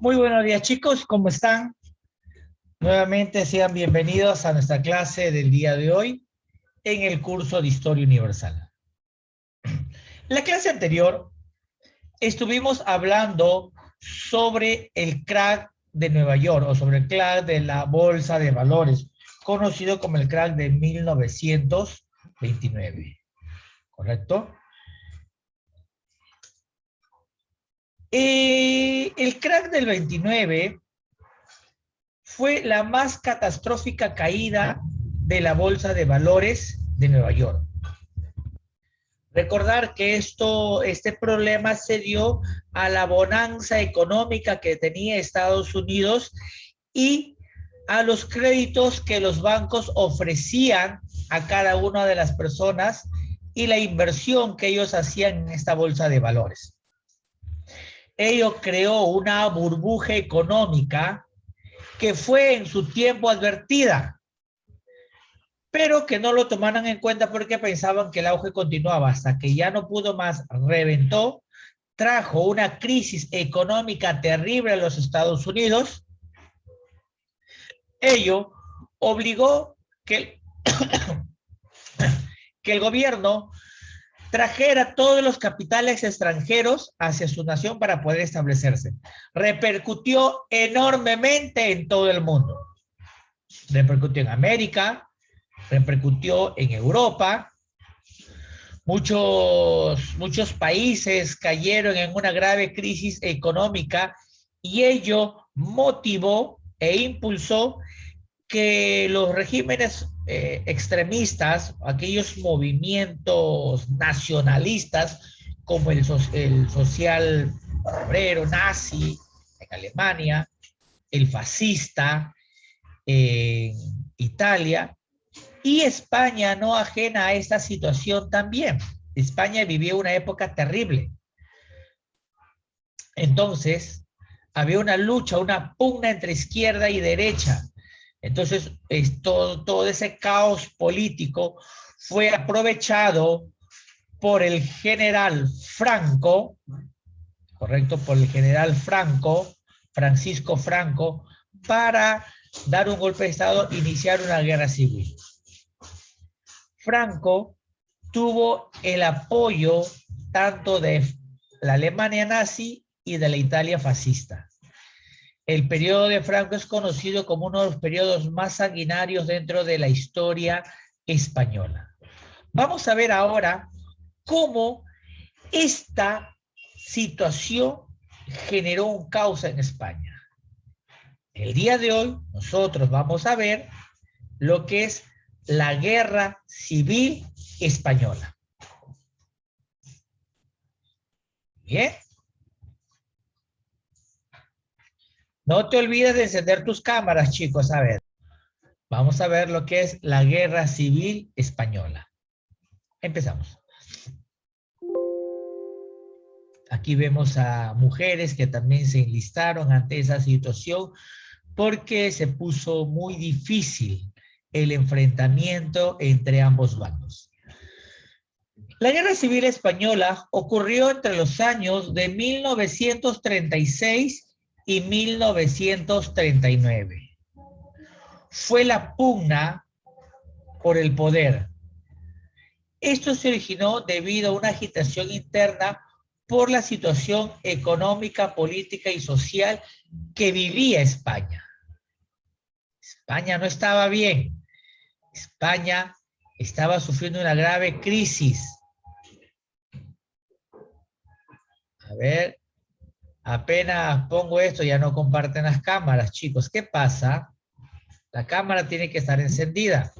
Muy buenos días, chicos, ¿cómo están? Nuevamente sean bienvenidos a nuestra clase del día de hoy en el curso de Historia Universal. En la clase anterior estuvimos hablando sobre el crack de Nueva York o sobre el crack de la bolsa de valores, conocido como el crack de 1929, ¿correcto? El crack del 29 fue la más catastrófica caída de la bolsa de valores de Nueva York. Recordar que este problema se dio a la bonanza económica que tenía Estados Unidos y a los créditos que los bancos ofrecían a cada una de las personas y la inversión que ellos hacían en esta bolsa de valores. Ello creó una burbuja económica que fue en su tiempo advertida, pero que no lo tomaran en cuenta porque pensaban que el auge continuaba hasta que ya no pudo más, reventó, trajo una crisis económica terrible a los Estados Unidos. Ello obligó que el gobierno trajera todos los capitales extranjeros hacia su nación para poder establecerse. Repercutió enormemente en todo el mundo. Repercutió en América, repercutió en Europa. Muchos países cayeron en una grave crisis económica y ello motivó e impulsó que los regímenes extremistas, aquellos movimientos nacionalistas como el social obrero nazi en Alemania, el fascista en Italia, y España no ajena a esta situación también. España vivió una época terrible. Entonces, había una lucha, una pugna entre izquierda y derecha. Entonces, todo ese caos político fue aprovechado por el general Franco, correcto, por el general Franco, Francisco Franco, para dar un golpe de Estado, iniciar una guerra civil. Franco tuvo el apoyo tanto de la Alemania nazi y de la Italia fascista. El periodo de Franco es conocido como uno de los periodos más sanguinarios dentro de la historia española. Vamos a ver ahora cómo esta situación generó un caos en España. El día de hoy nosotros vamos a ver lo que es la Guerra Civil Española. Bien. No te olvides de encender tus cámaras, chicos. A ver, vamos a ver lo que es la Guerra Civil Española. Empezamos. Aquí vemos a mujeres que también se enlistaron ante esa situación porque se puso muy difícil el enfrentamiento entre ambos bandos. La Guerra Civil Española ocurrió entre los años de 1936 y 1939. Fue la pugna por el poder. Esto se originó debido a una agitación interna por la situación económica, política y social que vivía España. España no estaba bien. España estaba sufriendo una grave crisis. A ver, apenas pongo esto, ya no comparten las cámaras, chicos. ¿Qué pasa? La cámara tiene que estar encendida.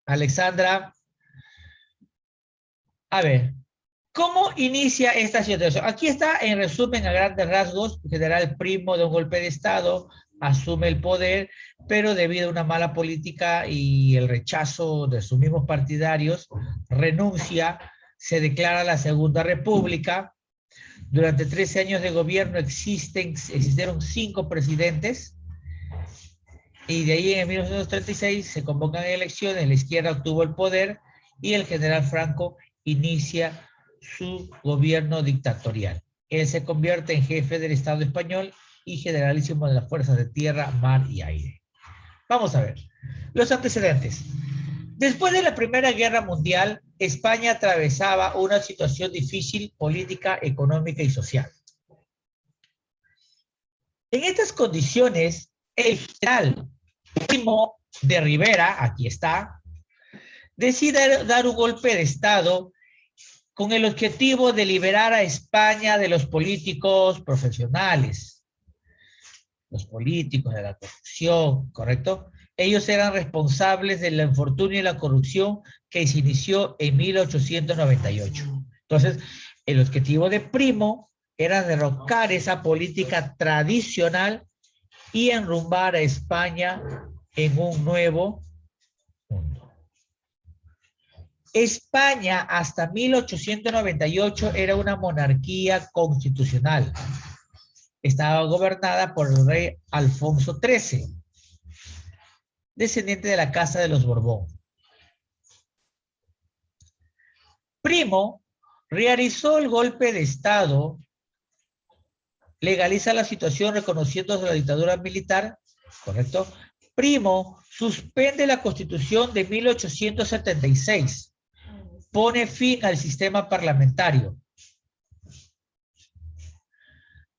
Alexandra, a ver, ¿cómo inicia esta situación? Aquí está en resumen a grandes rasgos. El general Primo de un golpe de Estado asume el poder, pero debido a una mala política y el rechazo de sus mismos partidarios, renuncia, se declara la Segunda República. Durante 13 años de gobierno existieron 5 presidentes y de ahí en 1936 se convocan elecciones, la izquierda obtuvo el poder y el general Franco inicia su gobierno dictatorial. él se convierte en jefe del Estado español y generalísimo de las fuerzas de tierra, mar y aire. Vamos a ver. Los antecedentes. Después de la Primera Guerra Mundial, España atravesaba una situación difícil política, económica y social. En estas condiciones, el general Primo de Rivera, aquí está, decide dar un golpe de Estado con el objetivo de liberar a España de los políticos profesionales, los políticos de la corrupción, ¿correcto? Ellos eran responsables del infortunio y la corrupción que se inició en 1898. Entonces, el objetivo de Primo era derrocar esa política tradicional y enrumbar a España en un nuevo mundo. España hasta 1898 era una monarquía constitucional. Estaba gobernada por el rey Alfonso XIII, descendiente de la Casa de los Borbón. Primo realizó el golpe de Estado, legaliza la situación reconociendo la dictadura militar, ¿correcto? Primo suspende la Constitución de 1876, pone fin al sistema parlamentario,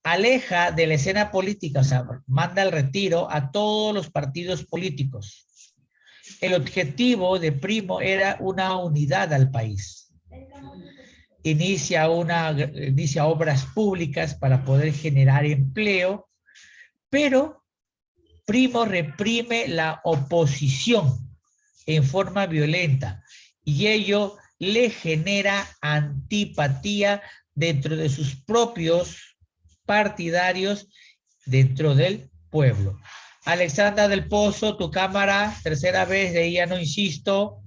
aleja de la escena política, o sea, manda al retiro a todos los partidos políticos. El objetivo de Primo era una unidad al país. Inicia obras públicas para poder generar empleo, pero Primo reprime la oposición en forma violenta y ello le genera antipatía dentro de sus propios partidarios, dentro del pueblo. Alexandra del Pozo, tu cámara, tercera vez, de ella no insisto.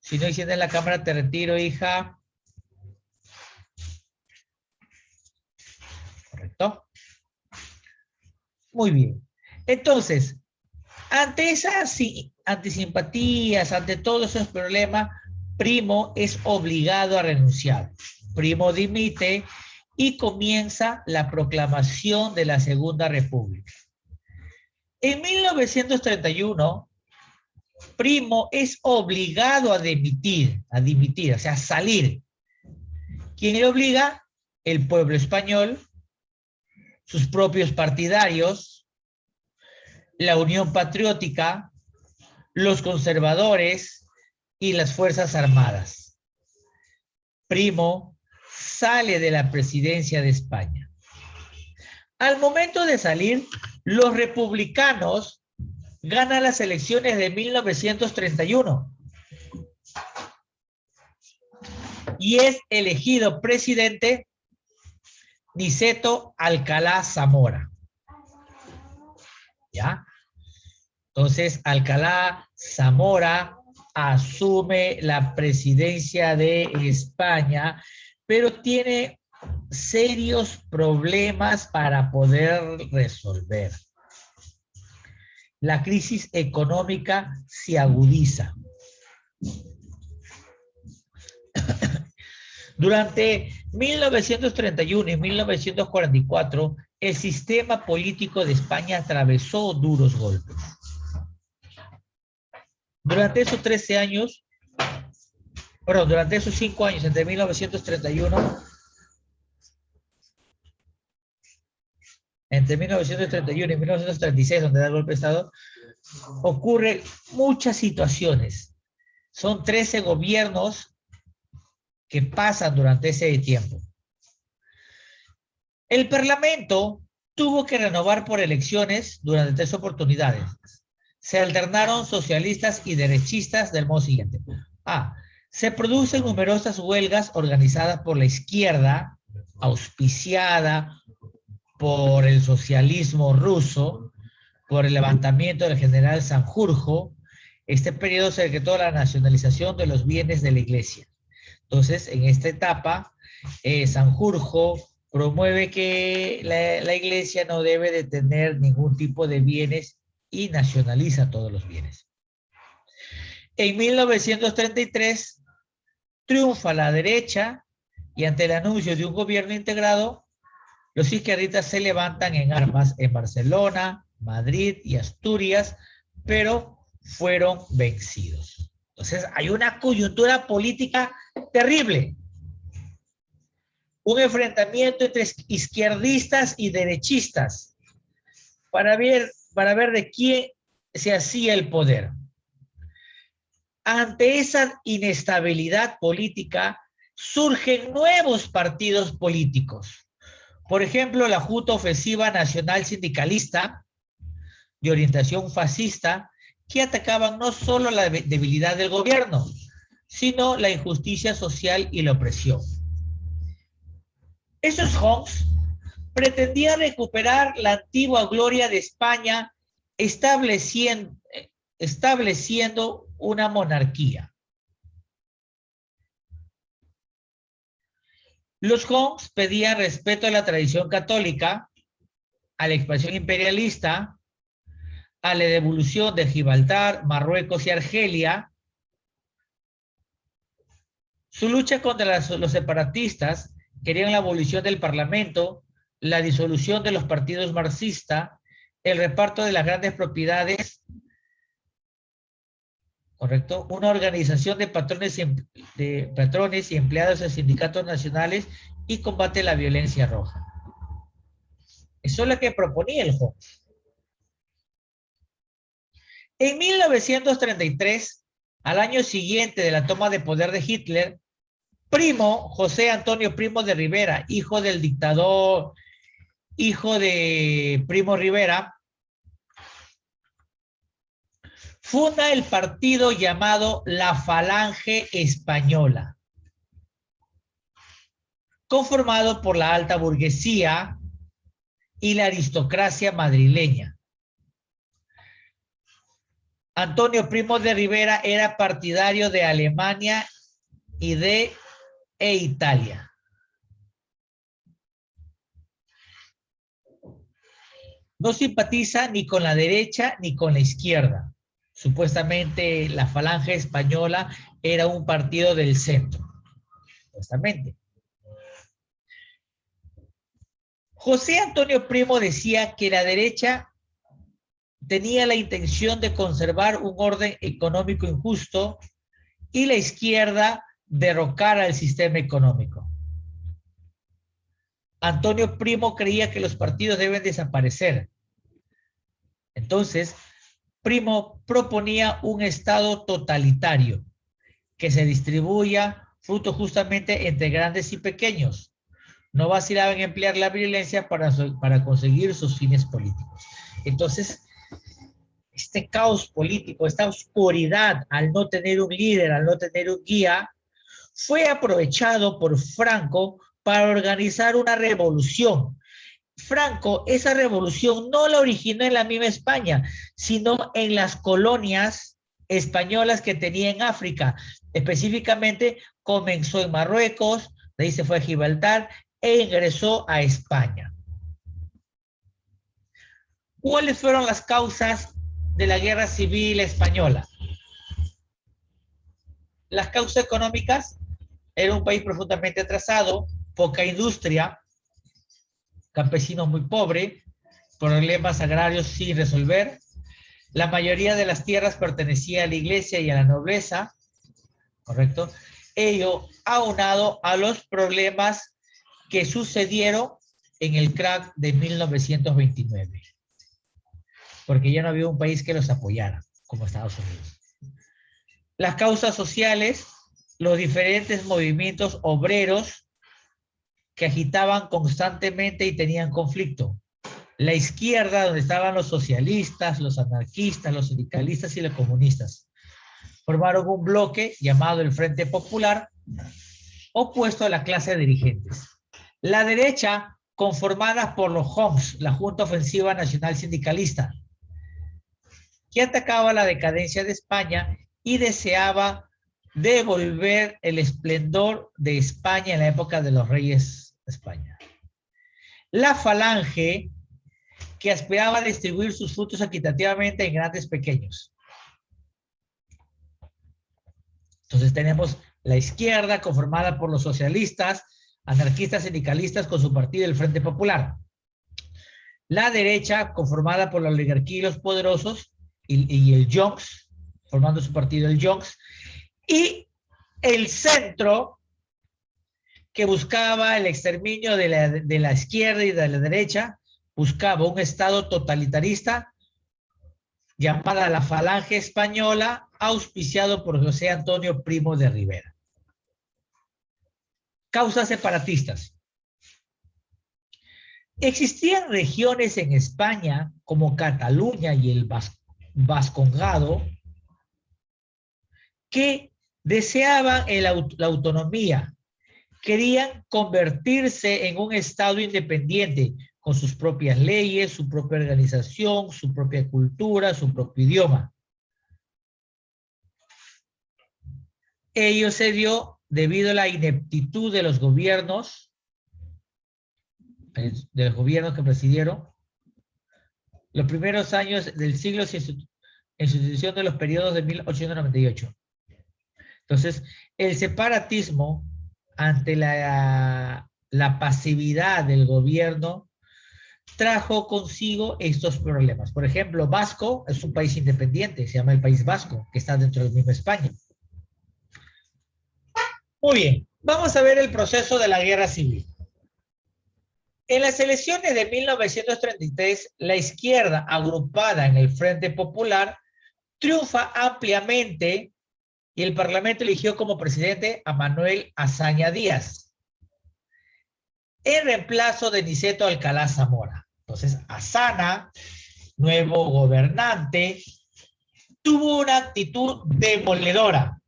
Si no enciendes la cámara, te retiro, hija. ¿Correcto? Muy bien. Entonces, ante esas antisimpatías, ante todos esos problemas, Primo es obligado a renunciar. Primo dimite y comienza la proclamación de la Segunda República. En 1931, Primo es obligado a dimitir, o sea, a salir. ¿Quién le obliga? El pueblo español, sus propios partidarios, la Unión Patriótica, los conservadores y las Fuerzas Armadas. Primo sale de la presidencia de España. Al momento de salir, los republicanos ganan las elecciones de 1931 y es elegido presidente Niceto Alcalá Zamora. ¿Ya? Entonces, Alcalá Zamora asume la presidencia de España, pero tiene serios problemas para poder resolver. La crisis económica se agudiza. Durante 1931 y 1944, el sistema político de España atravesó duros golpes. Durante esos 13 años, perdón, durante esos 5 años, entre 1931 y 1936, donde da el golpe de Estado, ocurren muchas situaciones. Son 13 gobiernos que pasan durante ese tiempo. El Parlamento tuvo que renovar por elecciones durante 3 oportunidades. Se alternaron socialistas y derechistas del modo siguiente. Se producen numerosas huelgas organizadas por la izquierda, auspiciada por el socialismo ruso, por el levantamiento del general Sanjurjo. Este periodo se decretó la nacionalización de los bienes de la iglesia. Entonces, en esta etapa, Sanjurjo promueve que la iglesia no debe de tener ningún tipo de bienes y nacionaliza todos los bienes. En 1933, triunfa la derecha y ante el anuncio de un gobierno integrado, los izquierdistas se levantan en armas en Barcelona, Madrid y Asturias, pero fueron vencidos. Entonces, hay una coyuntura política terrible. Un enfrentamiento entre izquierdistas y derechistas para ver de quién se hacía el poder. Ante esa inestabilidad política, surgen nuevos partidos políticos. Por ejemplo, la Junta Ofensiva Nacional Sindicalista, de orientación fascista, que atacaban no solo la debilidad del gobierno, sino la injusticia social y la opresión. Esos Junts pretendían recuperar la antigua gloria de España, estableciendo una monarquía. Los Junts pedían respeto a la tradición católica, a la expansión imperialista, a la devolución de Gibraltar, Marruecos y Argelia. Su lucha contra los separatistas querían la abolición del Parlamento, la disolución de los partidos marxistas, el reparto de las grandes propiedades, ¿correcto? Una organización de patrones y empleados de sindicatos nacionales y combate a la violencia roja. Eso es lo que proponía el Junts. En 1933, al año siguiente de la toma de poder de Hitler, José Antonio Primo de Rivera, hijo del dictador, hijo de Primo Rivera, funda el partido llamado la Falange Española, conformado por la alta burguesía y la aristocracia madrileña. Antonio Primo de Rivera era partidario de Alemania e Italia. No simpatiza ni con la derecha ni con la izquierda. Supuestamente la Falange Española era un partido del centro. Supuestamente. José Antonio Primo decía que la derecha tenía la intención de conservar un orden económico injusto y la izquierda derrocar al sistema económico. Antonio Primo creía que los partidos deben desaparecer. Entonces, Primo proponía un Estado totalitario que se distribuya fruto justamente entre grandes y pequeños. No vacilaba en emplear la violencia para conseguir sus fines políticos. Entonces, este caos político, esta oscuridad al no tener un líder, al no tener un guía, fue aprovechado por Franco para organizar una revolución. Franco, esa revolución no la originó en la misma España, sino en las colonias españolas que tenía en África. Específicamente comenzó en Marruecos, de ahí se fue a Gibraltar e ingresó a España. ¿Cuáles fueron las causas de la Guerra Civil Española? Las causas económicas: era un país profundamente atrasado, poca industria, campesinos muy pobres, problemas agrarios sin resolver. La mayoría de las tierras pertenecía a la iglesia y a la nobleza, ¿correcto? Ello aunado a los problemas que sucedieron en el crack de 1929, porque ya no había un país que los apoyara, como Estados Unidos. Las causas sociales: los diferentes movimientos obreros que agitaban constantemente y tenían conflicto. La izquierda, donde estaban los socialistas, los anarquistas, los sindicalistas y los comunistas, formaron un bloque llamado el Frente Popular, opuesto a la clase de dirigentes. La derecha, conformada por los Junts, la Junta Ofensiva Nacional Sindicalista, que atacaba la decadencia de España y deseaba devolver el esplendor de España en la época de los reyes de España. La Falange, que aspiraba a distribuir sus frutos equitativamente en grandes pequeños. Entonces tenemos la izquierda conformada por los socialistas, anarquistas sindicalistas con su partido, el Frente Popular. La derecha, conformada por la oligarquía y los poderosos, y el Joncs, formando su partido, el Joncs, y el centro, que buscaba el exterminio de la izquierda y de la derecha, buscaba un Estado totalitarista llamada la Falange Española, auspiciado por José Antonio Primo de Rivera. Causas separatistas. Existían regiones en España, como Cataluña y el Vascongado, que deseaban la autonomía, querían convertirse en un Estado independiente, con sus propias leyes, su propia organización, su propia cultura, su propio idioma. Ello se dio debido a la ineptitud de los gobiernos que presidieron los primeros años del siglo en sucesión de los periodos de 1898. Entonces, el separatismo ante la pasividad del gobierno trajo consigo estos problemas. Por ejemplo, Vasco es un país independiente, se llama el País Vasco, que está dentro del mismo España. Muy bien, vamos a ver el proceso de la guerra civil. En las elecciones de 1933, la izquierda, agrupada en el Frente Popular, triunfa ampliamente y el Parlamento eligió como presidente a Manuel Azaña Díaz, en reemplazo de Niceto Alcalá Zamora. Entonces, Azana, nuevo gobernante, tuvo una actitud demoledora.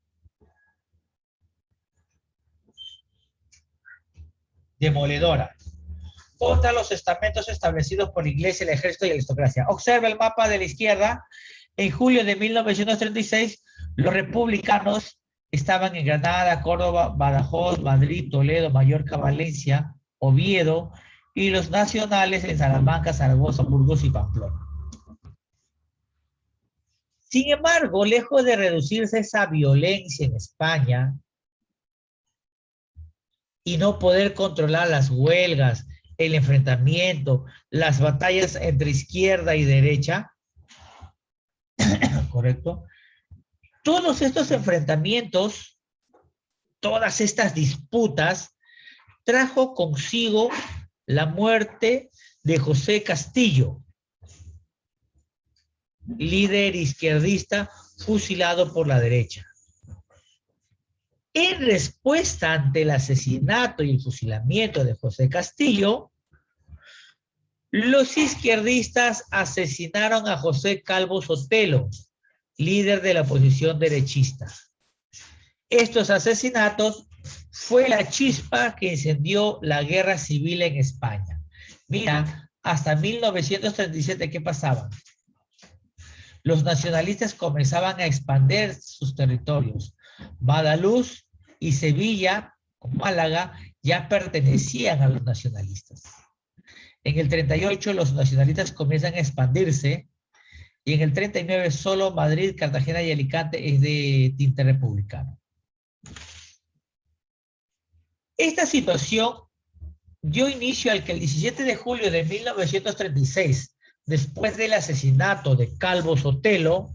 Contra los estamentos establecidos por la Iglesia, el Ejército y la aristocracia. Observa el mapa de la izquierda. En julio de 1936, los republicanos estaban en Granada, Córdoba, Badajoz, Madrid, Toledo, Mallorca, Valencia, Oviedo, y los nacionales en Salamanca, Zaragoza, Burgos y Pamplona. Sin embargo, lejos de reducirse esa violencia en España y no poder controlar las huelgas, el enfrentamiento, las batallas entre izquierda y derecha, ¿correcto? Todos estos enfrentamientos, todas estas disputas, trajo consigo la muerte de José Castillo, líder izquierdista fusilado por la derecha. En respuesta ante el asesinato y el fusilamiento de José Castillo, los izquierdistas asesinaron a José Calvo Sotelo, líder de la oposición derechista. Estos asesinatos fue la chispa que encendió la guerra civil en España. Mira, hasta 1937, ¿qué pasaba? Los nacionalistas comenzaban a expandir sus territorios. Badajoz y Sevilla, con Málaga, ya pertenecían a los nacionalistas. En el 38 los nacionalistas comienzan a expandirse y en el 39 solo Madrid, Cartagena y Alicante es de tinte republicano. Esta situación dio inicio al que el 17 de julio de 1936, después del asesinato de Calvo Sotelo,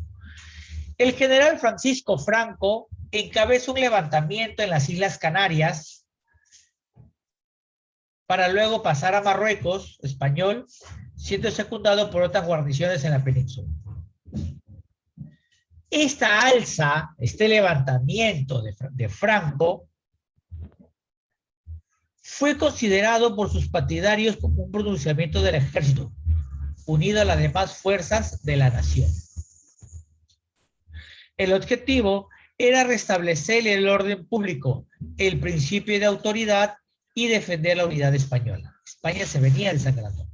el general Francisco Franco encabeza un levantamiento en las Islas Canarias para luego pasar a Marruecos, español, siendo secundado por otras guarniciones en la península. Esta alza, este levantamiento de Franco, fue considerado por sus partidarios como un pronunciamiento del ejército, unido a las demás fuerzas de la nación. El objetivo era restablecer el orden público, el principio de autoridad y defender la unidad española. España se venía desangrando.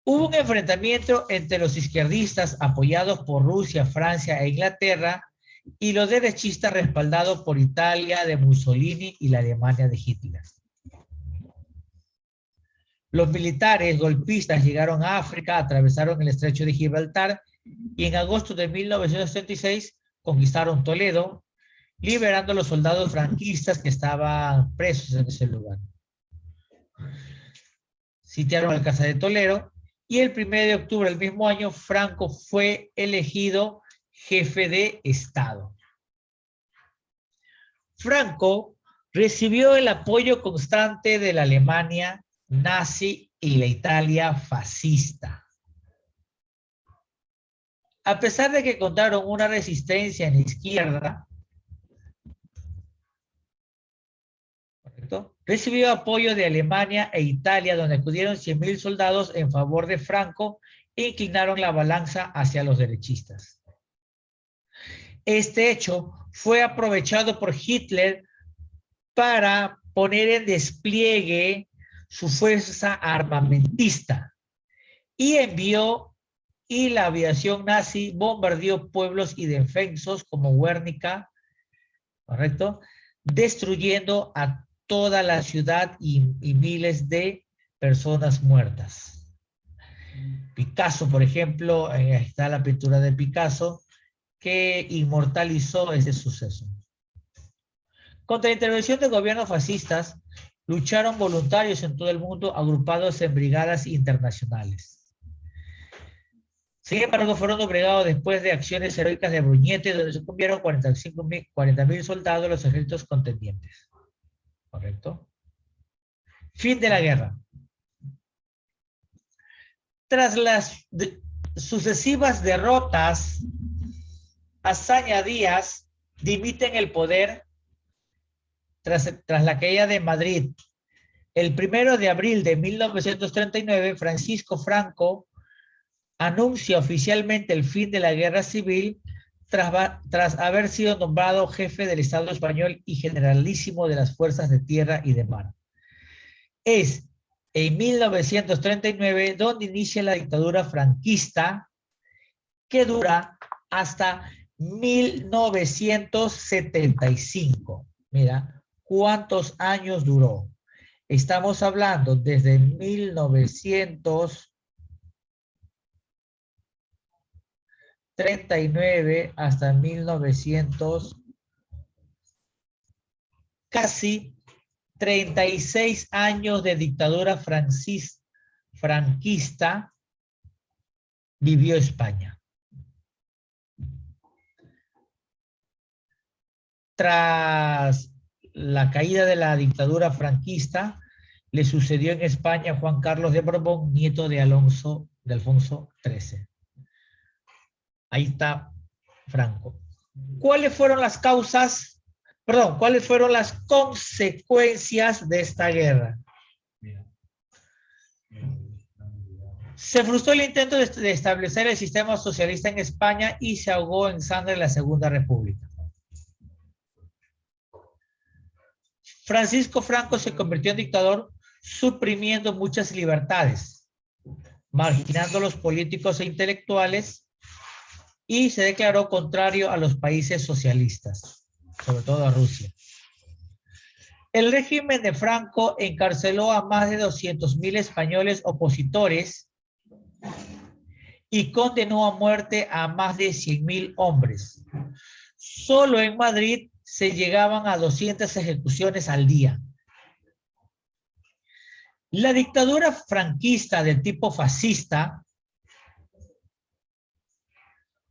Hubo un enfrentamiento entre los izquierdistas apoyados por Rusia, Francia e Inglaterra y los derechistas respaldados por Italia de Mussolini y la Alemania de Hitler. Los militares golpistas llegaron a África, atravesaron el estrecho de Gibraltar y en agosto de 1936 conquistaron Toledo liberando a los soldados franquistas que estaban presos en ese lugar. Sitiaron la Casa de Toledo y el 1 de octubre del mismo año Franco fue elegido jefe de Estado. Franco recibió el apoyo constante de la Alemania nazi y la Italia fascista. A pesar de que encontraron una resistencia en la izquierda, ¿correcto?, recibió apoyo de Alemania e Italia, donde acudieron 100,000 soldados en favor de Franco e inclinaron la balanza hacia los derechistas. Este hecho fue aprovechado por Hitler para poner en despliegue su fuerza armamentista y la aviación nazi bombardeó pueblos indefensos como Guernica, ¿correcto?, destruyendo a toda la ciudad y miles de personas muertas. Picasso, por ejemplo, está la pintura de Picasso que inmortalizó ese suceso. Contra la intervención de gobiernos fascistas, lucharon voluntarios en todo el mundo agrupados en brigadas internacionales. Sin embargo, fueron doblegados después de acciones heroicas de Bruñete, donde sucumbieron 40,000 soldados de los ejércitos contendientes. ¿Correcto? Fin de la guerra. Tras las sucesivas derrotas, Azaña Díaz dimite en el poder tras la caída de Madrid. El 1 de abril de 1939, Francisco Franco anuncia oficialmente el fin de la guerra civil tras haber sido nombrado jefe del Estado español y generalísimo de las fuerzas de tierra y de mar. Es en 1939 donde inicia la dictadura franquista, que dura hasta 1975. Mira, ¿cuántos años duró? Estamos hablando desde 1939 hasta 1900, casi 36 años de dictadura franquista vivió España. Tras la caída de la dictadura franquista, le sucedió en España Juan Carlos de Borbón, nieto de Alfonso XIII. Ahí está Franco. ¿Cuáles fueron las consecuencias de esta guerra? Se frustró el intento de establecer el sistema socialista en España y se ahogó en sangre la Segunda República. Francisco Franco se convirtió en dictador, suprimiendo muchas libertades, marginando a los políticos e intelectuales, y se declaró contrario a los países socialistas, sobre todo a Rusia. El régimen de Franco encarceló a más de 200,000 españoles opositores y condenó a muerte a más de 100,000 hombres. Solo en Madrid se llegaban a 200 ejecuciones al día. La dictadura franquista del tipo fascista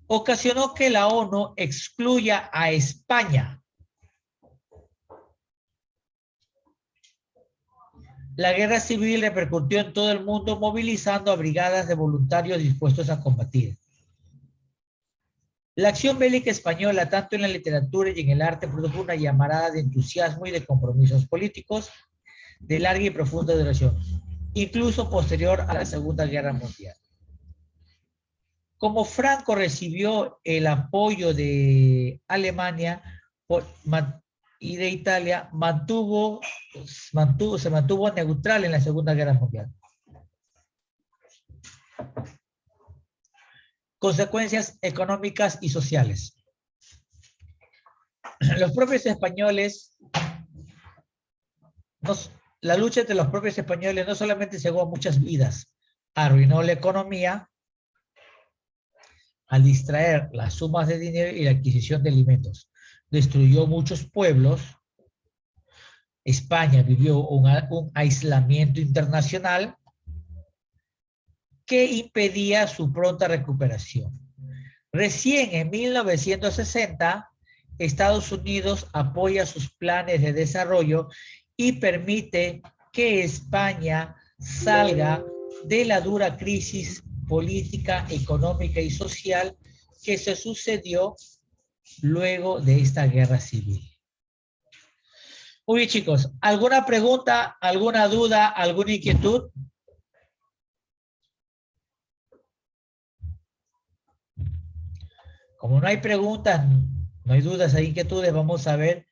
ocasionó que la ONU excluya a España. La guerra civil repercutió en todo el mundo, movilizando a brigadas de voluntarios dispuestos a combatir. La acción bélica española, tanto en la literatura y en el arte, produjo una llamarada de entusiasmo y de compromisos políticos de larga y profunda duración, incluso posterior a la Segunda Guerra Mundial. Como Franco recibió el apoyo de Alemania y de Italia, se mantuvo neutral en la Segunda Guerra Mundial. Consecuencias económicas y sociales. Los propios españoles, la lucha entre los propios españoles no solamente cegó a muchas vidas, arruinó la economía al distraer las sumas de dinero y la adquisición de alimentos. destruyó muchos pueblos. España vivió un aislamiento internacional que impedía su pronta recuperación. Recién en 1960, Estados Unidos apoya sus planes de desarrollo y permite que España salga de la dura crisis política, económica y social que se sucedió luego de esta guerra civil. Muy bien, chicos, ¿alguna pregunta, alguna duda, alguna inquietud? Como no hay preguntas, no hay dudas, hay inquietudes, vamos a ver